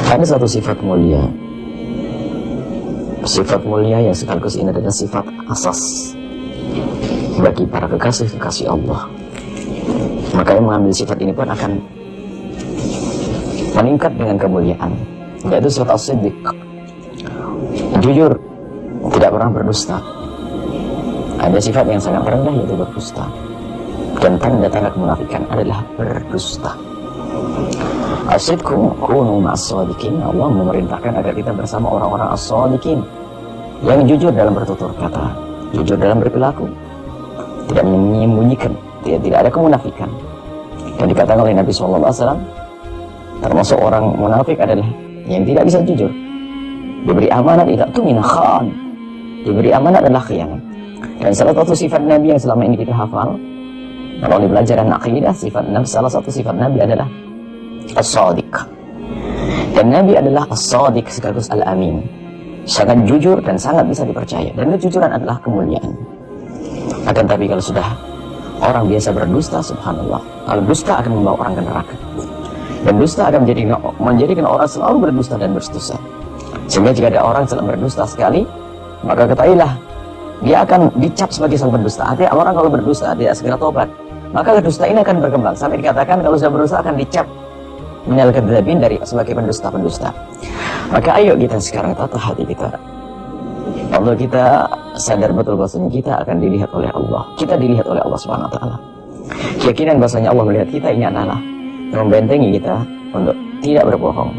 Ada satu sifat mulia. Sifat mulia yang sekaligus ini adalah sifat asas bagi para kekasih-kekasih Allah. Maka yang mengambil sifat ini pun akan meningkat dengan kemuliaan, yaitu sifat as-siddiq, jujur, tidak pernah berdusta. Ada sifat yang sangat rendah, yaitu berdusta. Dan tanda-tanda kemunafikan adalah berdusta. As-sidqu kunu ma'as-shadiqin. Allah memerintahkan agar kita bersama orang-orang as-shadiqin, yang jujur dalam bertutur kata, jujur dalam berperilaku, tidak menyembunyikan, tidak ada kemunafikan. Dan dikatakan oleh Nabi SAW, termasuk orang munafik adalah yang tidak bisa jujur. Diberi amanat tidak tumina khan, diberi amanat adalah khianat. Dan salah satu sifat Nabi yang selama ini kita hafal kalau di pelajaran akidah, salah satu sifat Nabi adalah as-shadiq. Dan Nabi adalah as-shadiq sekaligus al-amin, sangat jujur dan sangat bisa dipercaya. Dan kejujuran adalah kemuliaan. Akan tapi kalau sudah orang biasa berdusta, subhanallah, kalau dusta akan membawa orang ke neraka. Dan dusta akan menjadikan orang selalu berdusta dan berdusta. Sehingga jika ada orang selalu berdusta sekali, maka ketahuilah dia akan dicap sebagai sang pendusta. Artinya orang kalau berdusta tidak segera tobat, maka kedusta ini akan berkembang sampai dikatakan kalau sudah berdusta akan dicap minal kadzabin, dari sebagai pendusta-pendusta. Maka ayo kita sekarang tata hati kita. Allah, kita sadar betul bahwasanya kita akan dilihat oleh Allah. Kita dilihat oleh Allah Subhanahu wa taala. Keyakinan bahwasanya Allah melihat kita ini adalah membentengi kita untuk tidak berbohong.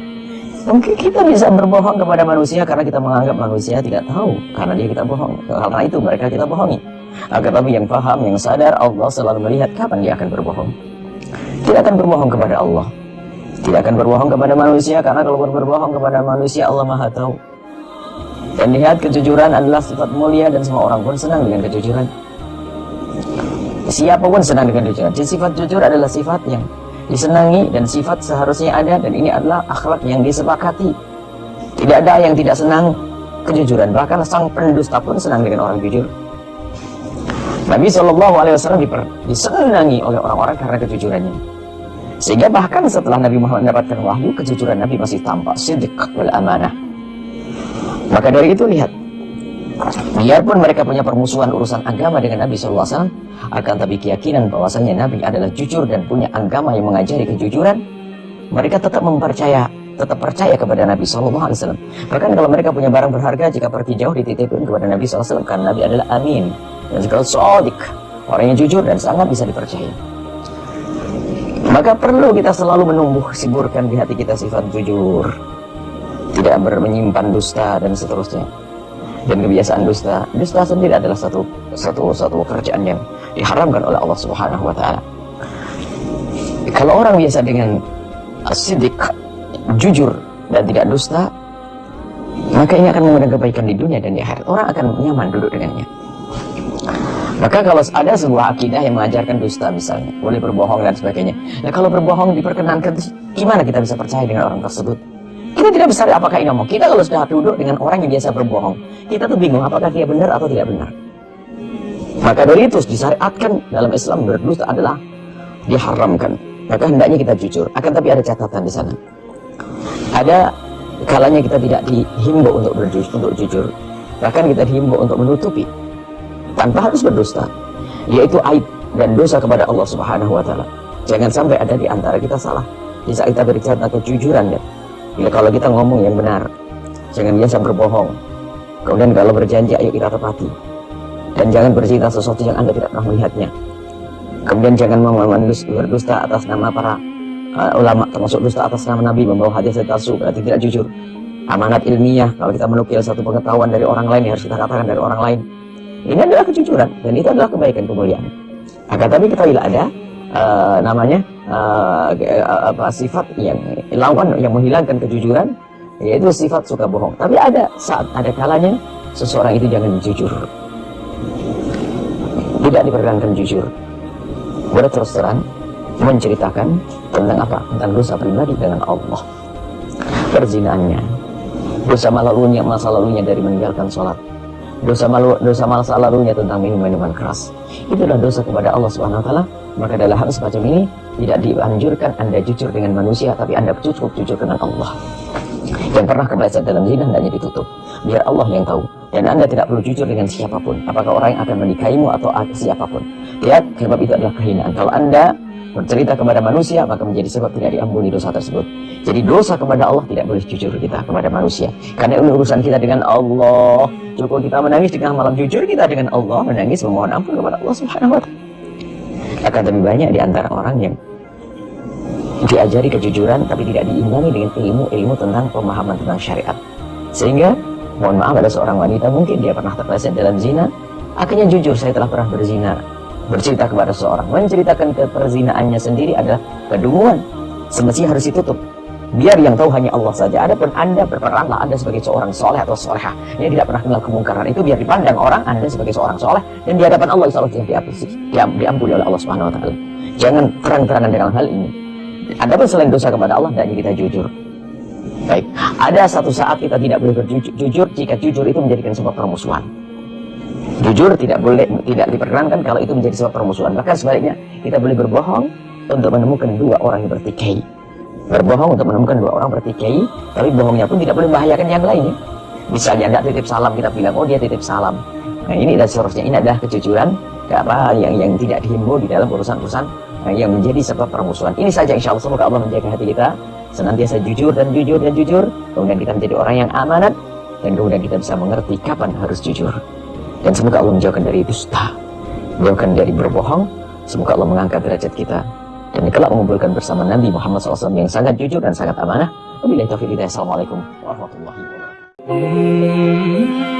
Mungkin kita bisa berbohong kepada manusia karena kita menganggap manusia tidak tahu karena dia kita bohong. Karena itu mereka kita bohongi. Agar tapi yang paham, yang sadar, Allah selalu melihat kapan dia akan berbohong. Tidak akan berbohong kepada Allah, tidak akan berbohong kepada manusia, karena kalau berbohong kepada manusia Allah Maha tahu. Dan lihat, kejujuran adalah sifat mulia dan semua orang pun senang dengan kejujuran. Siapapun senang dengan kejujuran. Jadi sifat jujur adalah sifat yang disenangi dan sifat seharusnya ada, dan ini adalah akhlak yang disepakati. Tidak ada yang tidak senang kejujuran, bahkan sang pendusta pun senang dengan orang jujur. Nabi SAW disenangi oleh orang-orang karena kejujurannya. Sehingga bahkan setelah Nabi Muhammad mendapatkan wahyu, kejujuran Nabi masih tampak siddiq wal amanah. Maka dari itu lihat, biarpun mereka punya permusuhan urusan agama dengan Nabi SAW, akan tapi keyakinan bahwasanya Nabi adalah jujur dan punya agama yang mengajari kejujuran, mereka tetap percaya kepada Nabi SAW. Bahkan kalau mereka punya barang berharga, jika pergi jauh dititipin kepada Nabi SAW, karena Nabi adalah amin dan segala shadiq, orang yang jujur dan sangat bisa dipercaya. Maka perlu kita selalu menumbuh siburkan di hati kita sifat jujur, tidak menyimpan dusta dan seterusnya. Dan kebiasaan dusta sendiri adalah satu pekerjaan yang diharamkan oleh Allah Subhanahu wa taala. Kalau orang biasa dengan as-siddiq, jujur dan tidak dusta, maka ini akan memberikan kebaikan di dunia dan di akhirat. Orang akan nyaman duduk dengannya. Maka kalau ada sebuah akidah yang mengajarkan dusta misalnya, boleh berbohong dan sebagainya. Nah kalau berbohong diperkenankan, gimana kita bisa percaya dengan orang tersebut? Kita tidak bisa apakah ini ngomong. Kita kalau sudah duduk dengan orang yang biasa berbohong, kita tuh bingung apakah dia benar atau tidak benar. Maka dari itu disyariatkan dalam Islam berdusta adalah diharamkan. Maka hendaknya kita jujur. Akan tapi ada catatan di sana. Ada kalanya kita tidak dihimbau untuk jujur. Bahkan kita dihimbau untuk menutupi tanpa harus berdusta, yaitu aib dan dosa kepada Allah Subhanahu wa taala. Jangan sampai ada di antara kita salah di saat kita berbicara kejujuran ya. Bila kalau kita ngomong yang benar, jangan biasa berbohong. Kemudian kalau berjanji, ayo kita tepati. Dan jangan bercerita sesuatu yang Anda tidak pernah melihatnya. Kemudian jangan berdusta atas nama para ulama, termasuk dusta atas nama Nabi, membawa hadis palsu, berarti tidak jujur. Amanat ilmiah, kalau kita menukil satu pengetahuan dari orang lain, harus kita katakan dari orang lain. Ini adalah kejujuran dan itu adalah kebaikan, kemuliaan. Akan tapi ketahuilah ada sifat yang lawan yang menghilangkan kejujuran, yaitu sifat suka bohong. Tapi ada kalanya seseorang itu jangan jujur, tidak diperkenankan jujur, berterus terang menceritakan tentang apa? Tentang dosa pribadi dengan Allah, perzinaannya, dosa masa lalunya dari meninggalkan sholat, dosa masa lalunya tentang minuman keras, itulah dosa kepada Allah Subhanahu wa taala. Maka dalam hal semacam ini tidak dianjurkan Anda jujur dengan manusia, tapi Anda cukup jujur dengan Allah. Yang pernah kepleset dalam zina hendaknya ditutup, biar Allah yang tahu. Dan Anda tidak perlu jujur dengan siapapun, apakah orang yang akan menikahimu atau siapapun. Lihat, sebab itu adalah kehinaan. Kalau Anda bercerita kepada manusia, maka menjadi sebab tidak diampuni dosa tersebut. Jadi dosa kepada Allah tidak boleh jujur kita kepada manusia, karena ini urusan kita dengan Allah. Cukup kita menangis di tengah malam, jujur kita dengan Allah, menangis memohon ampun kepada Allah Subhanahu wa taala. Akan lebih banyak di antara orang yang diajari kejujuran tapi tidak diimbangi dengan ilmu tentang pemahaman tentang syariat. Sehingga mohon maaf, ada seorang wanita mungkin dia pernah terpeleset dalam zina, akhirnya jujur, saya telah pernah berzina, bercerita kepada seorang. Menceritakan keperzinaannya sendiri adalah kedunguan, semestinya harus ditutup, biar yang tahu hanya Allah saja. Adapun Anda berperanlah Anda sebagai seorang soleh atau solehah yang tidak pernah kenal kemungkaran, itu biar dipandang orang Anda sebagai seorang soleh, dan di hadapan Allah insya Allah diampuni oleh Allah Subhanahu wa taala. Jangan terang-terangan dengan hal ini. Adapun selain dosa kepada Allah, hendaknya kita jujur. Baik, ada satu saat kita tidak boleh berjujur jika jujur itu menjadikan sebuah permusuhan. Jujur tidak diperkenankan kalau itu menjadi sebuah permusuhan. Bahkan sebaliknya, kita boleh berbohong untuk menemukan dua orang yang bertikai. Berbohong untuk menemukan dua orang bertikai, tapi bohongnya pun tidak boleh membahayakan yang lainnya. Misalnya Anda titip salam, kita bilang, oh dia titip salam. Nah ini dan seterusnya, ini adalah kejujuran yang tidak dihimbau di dalam urusan-urusan yang menjadi sebab permusuhan. Ini saja, insya Allah semoga Allah menjaga hati kita senantiasa jujur dan jujur dan jujur. Kemudian kita menjadi orang yang amanat, dan kemudian kita bisa mengerti kapan harus jujur. Dan semoga Allah menjauhkan dari dusta, menjauhkan dari berbohong. Semoga Allah mengangkat derajat kita dan kelak mengumpulkan bersama Nabi Muhammad SAW yang sangat jujur dan sangat amanah. Wabillahi taufiq hidayah. Assalamualaikum warahmatullahi wabarakatuh.